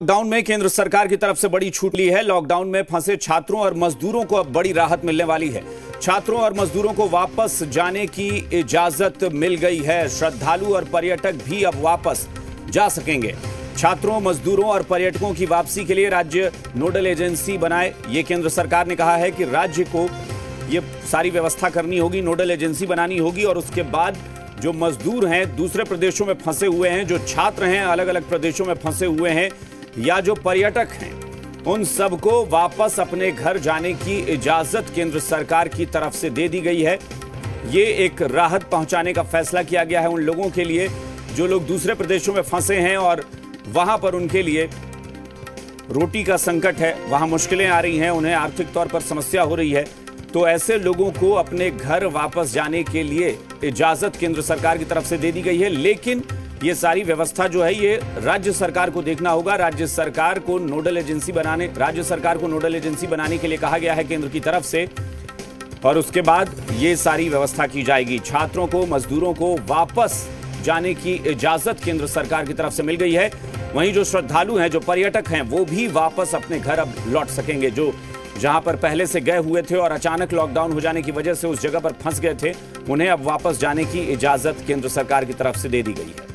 Lockdown में केंद्र सरकार की तरफ से बड़ी छूट ली है। लॉकडाउन में फंसे छात्रों और मजदूरों को अब बड़ी राहत मिलने वाली है। छात्रों और मजदूरों को वापस जाने की इजाजत मिल गई है। श्रद्धालु और पर्यटक भी अब वापस जा सकेंगे। छात्रों, मजदूरों और पर्यटकों की वापसी के लिए राज्य नोडल एजेंसी बनाए। ये केंद्र सरकार ने कहा है कि राज्य को ये सारी व्यवस्था करनी होगी, नोडल एजेंसी बनानी होगी और उसके बाद जो मजदूर हैं, दूसरे प्रदेशों में फंसे हुए हैं, जो छात्र हैं, अलग अलग प्रदेशों में फंसे हुए हैं या जो पर्यटक हैं, उन सबको वापस अपने घर जाने की इजाजत केंद्र सरकार की तरफ से दे दी गई है। ये एक राहत पहुंचाने का फैसला किया गया है उन लोगों के लिए जो लोग दूसरे प्रदेशों में फंसे हैं और वहां पर उनके लिए रोटी का संकट है, वहां मुश्किलें आ रही हैं, उन्हें आर्थिक तौर पर समस्या हो रही है। तो ऐसे लोगों को अपने घर वापस जाने के लिए इजाजत केंद्र सरकार की तरफ से दे दी गई है। लेकिन ये सारी व्यवस्था जो है ये राज्य सरकार को देखना होगा। राज्य सरकार को नोडल एजेंसी बनाने के लिए कहा गया है केंद्र की तरफ से और उसके बाद ये सारी व्यवस्था की जाएगी। छात्रों को, मजदूरों को वापस जाने की इजाजत केंद्र सरकार की तरफ से मिल गई है। वहीं जो श्रद्धालु हैं, जो पर्यटक हैं, वो भी वापस अपने घर अब लौट सकेंगे। जो जहां पर पहले से गए हुए थे और अचानक लॉकडाउन हो जाने की वजह से उस जगह पर फंस गए थे, उन्हें अब वापस जाने की इजाजत केंद्र सरकार की तरफ से दे दी गई है।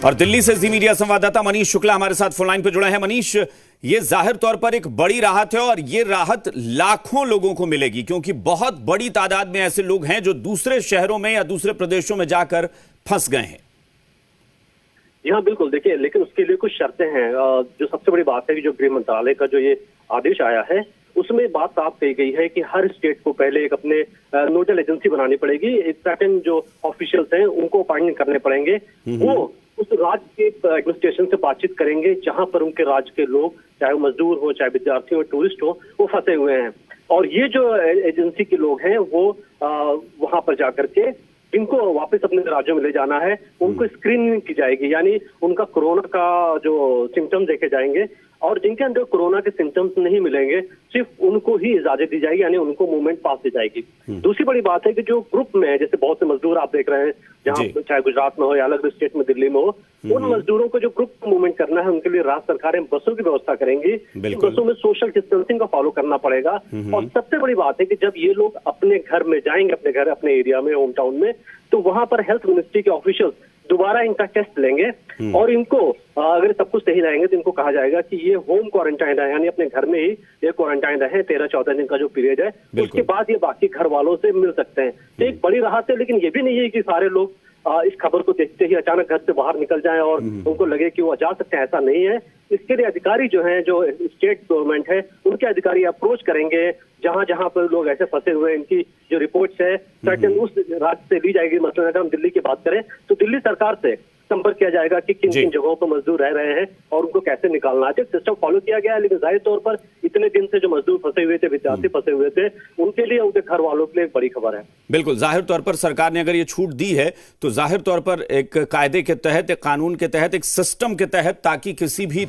और दिल्ली से जी मीडिया संवाददाता मनीष शुक्ला हमारे साथ फोन लाइन पर जुड़े हैं। मनीष, ये जाहिर तौर पर एक बड़ी राहत है और ये राहत लाखों लोगों को मिलेगी क्योंकि बहुत बड़ी तादाद में ऐसे लोग हैं जो दूसरे शहरों में या दूसरे प्रदेशों में जाकर फंस गए हैं। हाँ बिल्कुल, देखिए, लेकिन उसके लिए कुछ शर्तें हैं। जो सबसे बड़ी बात है कि जो गृह मंत्रालय का जो ये आदेश आया है उसमें बात साफ कही गई है कि हर स्टेट को पहले एक अपने नोडल एजेंसी बनानी पड़ेगी। एक सर्टेन जो ऑफिशियल्स हैं उनको अपॉइंट करने पड़ेंगे। वो उस राज्य के एडमिनिस्ट्रेशन से बातचीत करेंगे जहां पर उनके राज्य के लोग, चाहे वो मजदूर हो, चाहे विद्यार्थी हो, टूरिस्ट हो, वो फंसे हुए हैं। और ये जो एजेंसी के लोग हैं वो वहां पर जाकर के जिनको वापस अपने राज्यों में ले जाना है उनको स्क्रीनिंग की जाएगी, यानी उनका कोरोना का जो सिम्टम्स देखे जाएंगे और जिनके अंदर कोरोना के सिम्टम्स नहीं मिलेंगे सिर्फ उनको ही इजाजत दी जाएगी, यानी उनको मूवमेंट पास दी जाएगी। दूसरी बड़ी बात है कि जो ग्रुप में है, जैसे बहुत से मजदूर आप देख रहे हैं जहाँ चाहे गुजरात में हो या अलग स्टेट में, दिल्ली में हो, उन मजदूरों को जो ग्रुप मूवमेंट करना है उनके लिए राज्य सरकारें बसों की व्यवस्था करेंगी। बसों में सोशल डिस्टेंसिंग का फॉलो करना पड़ेगा। और सबसे बड़ी बात है कि जब ये लोग अपने घर में जाएंगे, अपने घर, अपने एरिया में, होम टाउन में, तो वहां पर हेल्थ मिनिस्ट्री के ऑफिशियल्स दोबारा इनका टेस्ट लेंगे और इनको अगर सब कुछ सही रहेंगे तो इनको कहा जाएगा कि ये होम क्वारंटाइन है, यानी अपने घर में ही ये क्वारंटाइन रहे 13-14 दिन का जो पीरियड है, उसके बाद ये बाकी घर वालों से मिल सकते हैं। तो एक बड़ी राहत है। लेकिन ये भी नहीं है कि सारे लोग इस खबर को देखते ही अचानक घर से बाहर निकल जाएं और उनको लगे कि वो जा सकते हैं, ऐसा नहीं है। इसके लिए अधिकारी जो हैं, जो स्टेट गवर्नमेंट है, उनके अधिकारी अप्रोच करेंगे जहां जहां पर लोग ऐसे फंसे हुए हैं। इनकी जो रिपोर्ट्स है सर्टेन उस राज्य से ली जाएगी। मतलब अगर हम दिल्ली की बात करें तो दिल्ली सरकार से संपर्क किया जाएगा कि किन किन जगहों पर मजदूर रह रहे हैं और उनको कैसे निकालना है। सिस्टम फॉलो किया गया है, लेकिन जाहिर तौर पर इतने दिन से जो मजदूर फंसे हुए थे, विद्यार्थी फंसे हुए थे, उनके लिए, उनके घर वालों के लिए एक बड़ी खबर है। बिल्कुल, जाहिर तौर पर सरकार ने अगर ये छूट दी है तो जाहिर तौर पर एक कायदे के तहत, एक कानून के तहत, एक सिस्टम के तहत, ताकि किसी भी